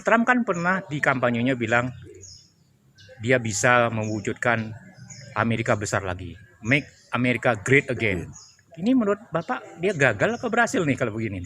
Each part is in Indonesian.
Trump kan pernah di kampanyenya bilang dia bisa mewujudkan Amerika besar lagi, make America great again. Ini menurut Bapak dia gagal apa berhasil nih kalau begini?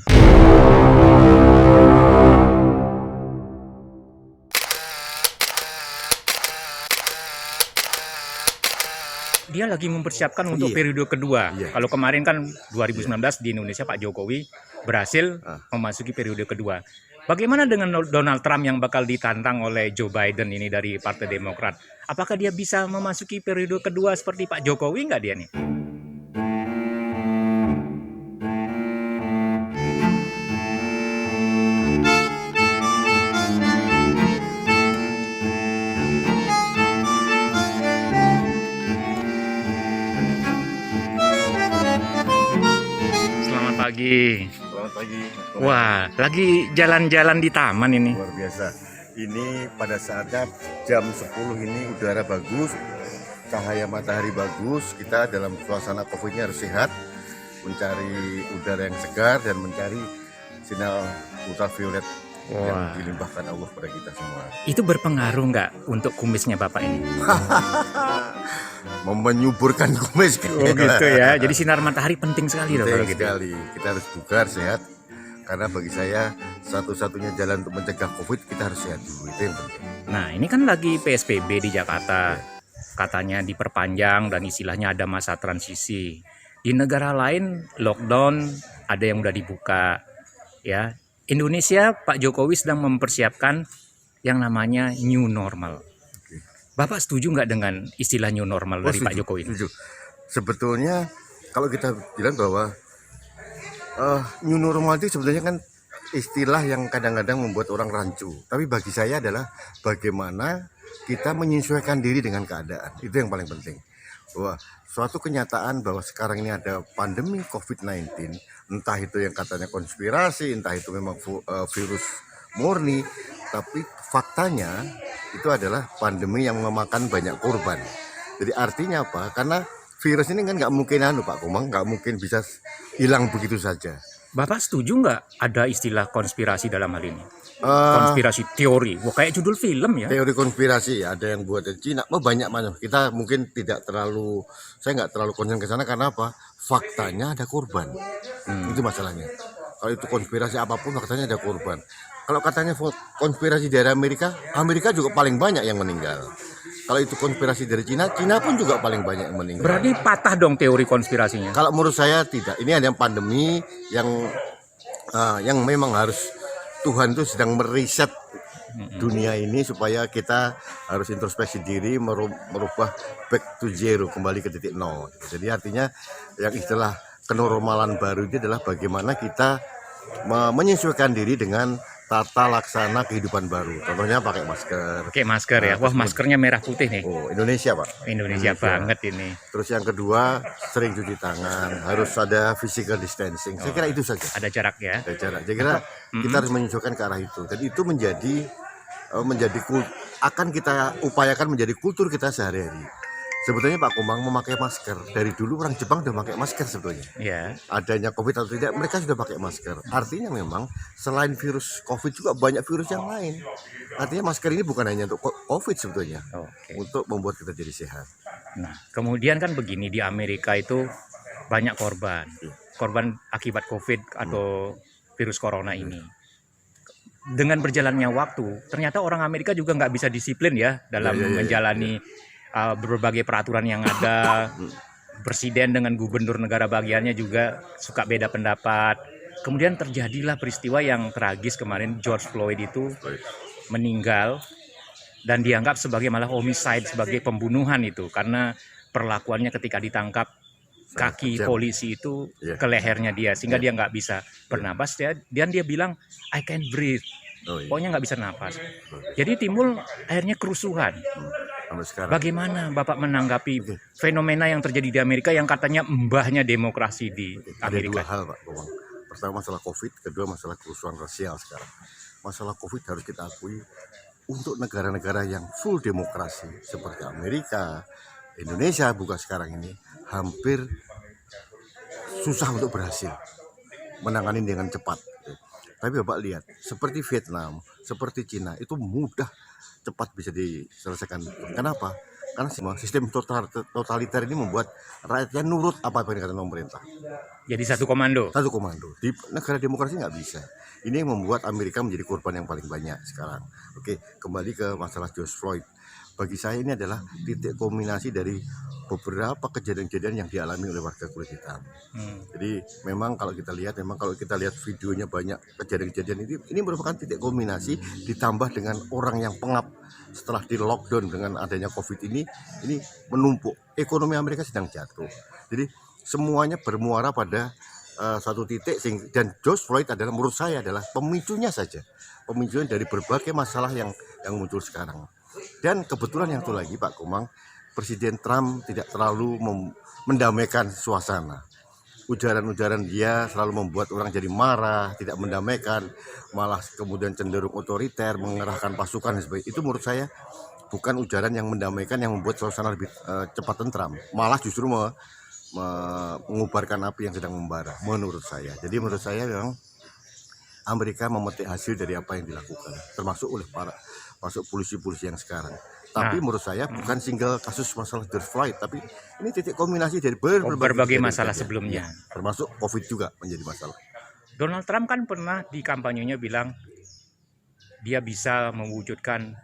Dia lagi mempersiapkan untuk periode kedua. Kalau kemarin kan 2019 di Indonesia Pak Jokowi berhasil memasuki periode kedua. Bagaimana dengan Donald Trump yang bakal ditantang oleh Joe Biden ini dari Partai Demokrat? Apakah dia bisa memasuki periode kedua seperti Pak Jokowi nggak dia nih? Selamat pagi. Selamat pagi. Wah, lagi jalan-jalan di taman ini. Luar biasa. Ini pada saatnya jam 10 ini udara bagus, cahaya matahari bagus. Kita dalam suasana COVID-nya harus sehat, mencari udara yang segar dan mencari sinar ultraviolet yang dilimpahkan Allah pada kita semua. Itu berpengaruh nggak untuk kumisnya Bapak ini? Menyuburkan kumis. Oh gitu ya. Jadi sinar matahari penting sekali loh kalau gitu. Sekali. Kita harus bugar, sehat. Karena bagi saya satu-satunya jalan untuk mencegah COVID kita harus sehat dulu, itu yang penting. Nah ini kan lagi PSBB di Jakarta, katanya diperpanjang dan istilahnya ada masa transisi. Di negara lain lockdown, ada yang udah dibuka, ya. Indonesia Pak Jokowi sedang mempersiapkan yang namanya new normal. Bapak setuju nggak dengan istilah new normal dari Pak Jokowi? Setuju. Sebetulnya kalau kita bilang bahwa new normal itu sebenarnya kan istilah yang kadang-kadang membuat orang rancu. Tapi bagi saya adalah bagaimana kita menyesuaikan diri dengan keadaan. Itu yang paling penting. Bahwa suatu kenyataan bahwa sekarang ini ada pandemi COVID-19, entah itu yang katanya konspirasi, entah itu memang virus murni, tapi faktanya itu adalah pandemi yang memakan banyak korban. Jadi artinya apa? Karena virus ini kan nggak mungkin Pak Komang, nggak mungkin bisa hilang begitu saja. Bapak setuju nggak ada istilah konspirasi dalam hal ini? Konspirasi teori, wah kayak judul film ya. Teori konspirasi ada yang buat dari Cina, banyak macam. Kita mungkin tidak terlalu, saya nggak terlalu concern ke sana karena apa? Faktanya ada korban, itu masalahnya. Kalau itu konspirasi apapun, faktanya ada korban. Kalau katanya konspirasi dari Amerika, Amerika juga paling banyak yang meninggal. Kalau itu konspirasi dari Cina, Cina pun juga paling banyak yang meninggal. Berarti patah dong teori konspirasinya? Kalau menurut saya tidak. Ini ada pandemi yang memang harus Tuhan itu sedang meriset dunia ini supaya kita harus introspeksi diri, merubah back to zero, kembali ke titik nol. Jadi artinya yang istilah kenormalan baru itu adalah bagaimana kita menyesuaikan diri dengan tata laksana kehidupan baru. Contohnya pakai masker. Pakai masker ya. Wah, maskernya merah putih nih. Oh, Indonesia, Pak. Indonesia banget ini. Terus yang kedua, sering cuci tangan, harus ada physical distancing. Saya kira itu saja. Ada jarak ya. Ada jarak. Saya kira kita harus menyesuaikan ke arah itu. Dan itu akan kita upayakan menjadi kultur kita sehari-hari. Sebetulnya Pak Komang memakai masker. Dari dulu orang Jepang sudah pakai masker sebetulnya. Ya. Adanya COVID atau tidak, mereka sudah pakai masker. Artinya memang selain virus COVID juga banyak virus yang lain. Artinya masker ini bukan hanya untuk COVID sebetulnya. Untuk membuat kita jadi sehat. Nah, kemudian kan begini, di Amerika itu banyak korban. Korban akibat COVID atau virus corona ini. Dengan berjalannya waktu, ternyata orang Amerika juga nggak bisa disiplin ya dalam menjalani berbagai peraturan yang ada. Presiden dengan gubernur negara bagiannya juga suka beda pendapat. Kemudian terjadilah peristiwa yang tragis kemarin, George Floyd itu meninggal dan dianggap sebagai malah homicide, sebagai pembunuhan itu karena perlakuannya ketika ditangkap kaki polisi itu ke lehernya dia sehingga dia nggak bisa bernapas ya, dan dia bilang I can't breathe. Pokoknya nggak bisa napas. Jadi timbul akhirnya kerusuhan. Bagaimana Bapak menanggapi fenomena yang terjadi di Amerika yang katanya mbahnya demokrasi di Amerika? Ada dua hal, Pak Komang. Pertama masalah COVID, kedua masalah kerusuhan rasial sekarang. Masalah COVID harus kita akui untuk negara-negara yang full demokrasi seperti Amerika, Indonesia bukan sekarang ini hampir susah untuk berhasil menangani dengan cepat. Tapi Bapak lihat, seperti Vietnam, seperti Cina, itu mudah cepat bisa diselesaikan. Kenapa? Karena sistem totaliter ini membuat rakyatnya nurut apa yang dikatakan pemerintah. Jadi satu komando. Satu komando. Di negara demokrasi nggak bisa. Ini yang membuat Amerika menjadi korban yang paling banyak sekarang. Oke, kembali ke masalah George Floyd. Bagi saya ini adalah titik kulminasi dari beberapa kejadian-kejadian yang dialami oleh warga kulit hitam. Jadi memang kalau kita lihat videonya banyak kejadian-kejadian ini merupakan titik kulminasi ditambah dengan orang yang pengap setelah di lockdown dengan adanya COVID ini menumpuk. Ekonomi Amerika sedang jatuh. Jadi semuanya bermuara pada satu titik dan George Floyd adalah menurut saya adalah pemicunya saja. Pemicunya dari berbagai masalah yang muncul sekarang. Dan kebetulan yang satu lagi Pak Komang, Presiden Trump tidak terlalu mendamaikan suasana. Ujaran-ujaran dia selalu membuat orang jadi marah, tidak mendamaikan, malah kemudian cenderung otoriter, mengerahkan pasukan dan sebagainya. Itu menurut saya bukan ujaran yang mendamaikan yang membuat suasana lebih cepat tentram, malah justru mengubarkan api yang sedang membara menurut saya. Jadi menurut saya memang Amerika memetik hasil dari apa yang dilakukan, termasuk oleh masuk polisi-polisi yang sekarang. Tapi menurut saya bukan single kasus masalah George Floyd, tapi ini titik kombinasi dari berbagai masalah sebelumnya. Termasuk COVID juga menjadi masalah. Donald Trump kan pernah di kampanyenya bilang dia bisa mewujudkan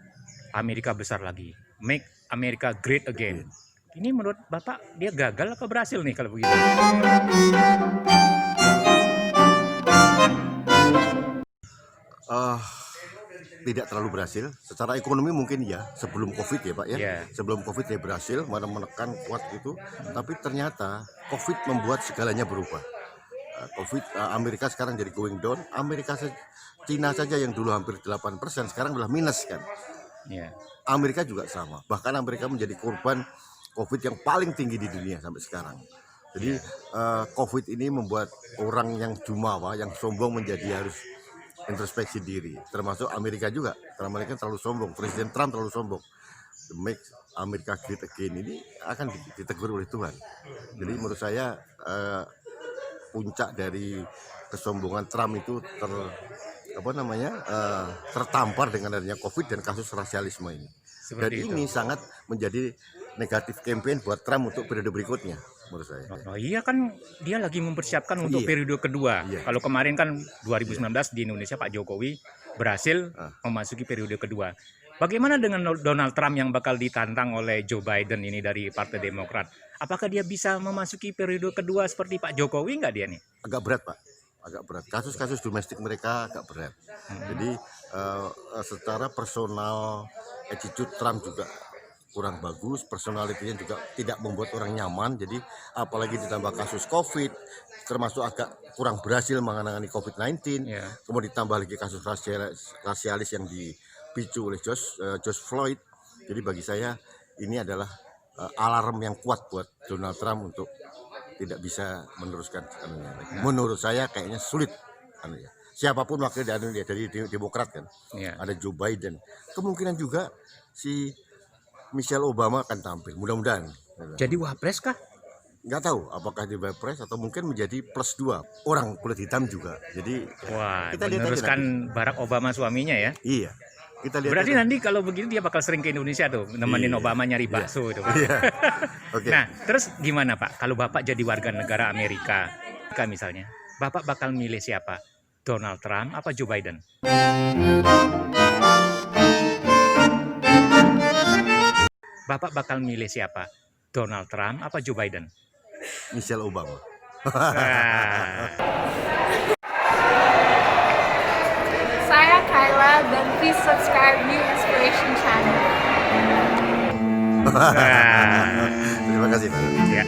Amerika besar lagi, make America great again. Ini menurut Bapak dia gagal apa berhasil nih kalau begitu? Tidak terlalu berhasil. Secara ekonomi mungkin ya, sebelum COVID ya Pak ya. Yeah. Sebelum COVID dia berhasil, menekan kuat gitu. Tapi ternyata COVID membuat segalanya berubah. Amerika sekarang jadi going down. Cina saja yang dulu hampir 8%, sekarang adalah minus kan. Yeah. Amerika juga sama. Bahkan Amerika menjadi korban COVID yang paling tinggi di dunia sampai sekarang. Jadi COVID ini membuat orang yang jumawa, yang sombong menjadi harus introspeksi diri, termasuk Amerika juga. Karena mereka terlalu sombong, Presiden Trump terlalu sombong. The Make America Great Again ini akan ditegur oleh Tuhan. Jadi menurut saya puncak dari kesombongan Trump itu tertampar dengan adanya COVID dan kasus rasialisme ini. Dan ini sangat menjadi negatif campaign buat Trump untuk periode berikutnya. Menurut saya. Oh iya kan dia lagi mempersiapkan untuk periode kedua. Kalau kemarin kan 2019 di Indonesia Pak Jokowi berhasil memasuki periode kedua. Bagaimana dengan Donald Trump yang bakal ditantang oleh Joe Biden ini dari Partai Demokrat? Apakah dia bisa memasuki periode kedua seperti Pak Jokowi nggak dia nih? Agak berat Pak, agak berat. Kasus-kasus domestik mereka agak berat. Jadi secara personal attitude Trump juga kurang bagus, personalitinya juga tidak membuat orang nyaman. Jadi apalagi ditambah kasus COVID, termasuk agak kurang berhasil menangani COVID-19, kemudian ditambah lagi kasus rasialis yang dipicu oleh George Floyd. Jadi bagi saya ini adalah alarm yang kuat buat Donald Trump untuk tidak bisa meneruskan. Menurut saya kayaknya sulit. Siapapun wakil dari Demokrat kan, ada Joe Biden, kemungkinan juga si Michelle Obama akan tampil, mudah-mudahan. Jadi wapres kah? Nggak tahu apakah di wapres atau mungkin menjadi plus 2 orang kulit hitam juga. Jadi kita meneruskan Barack Obama suaminya ya? Iya. Kita lihat. Berarti nanti kalau begitu dia bakal sering ke Indonesia tuh, nemenin Obama nyari bakso itu. Iya. Okay. Nah, terus gimana Pak? Kalau Bapak jadi warga negara Amerika misalnya, Bapak bakal milih siapa? Donald Trump apa Joe Biden? Bapak bakal milih siapa? Donald Trump apa Joe Biden? Michelle Obama. Saya Kyla dan please subscribe New Inspiration Channel. Terima kasih Pak. Ya.